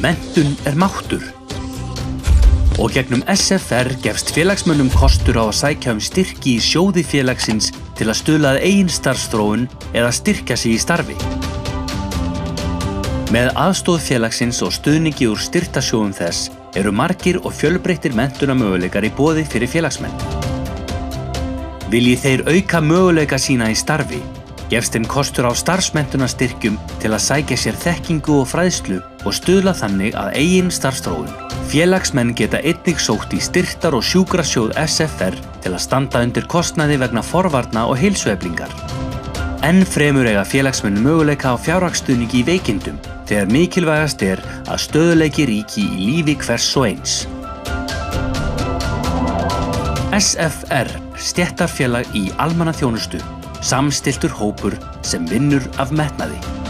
Menntun máttur. Og gegnum SFR gefst félagsmönnum kostur á að sækja styrki í sjóði félagsins til að stuðla að eigin starfsþróun eða styrkja sig í starfi. Með aðstoð félagsins og stuðningi úr styrktarsjóðum þess eru margir og fjölbreyttir menntunarmöguleikar í boði fyrir félagsmenn. Vilji þeir auka möguleika sína í starfi, gefst þeim kostur á starfsmenntunarstyrkjum til að sækja sér þekkingu og fræðslu og stuðla þannig að eigin starfsþróun. Félagsmenn geta einnig sótt í styrktar- og sjúkrasjóð SFR til að standa undir kostnaði vegna forvarna og heilsueflingar. Enn fremur eiga félagsmenn möguleika á fjárhagsstuðningi í veikindum þegar mikilvægast að stöðugleiki ríki í lífi hvers og eins. SFR, stéttarfélag í almannaþjónustu, samstilltur hópur sem vinnur af metnaði.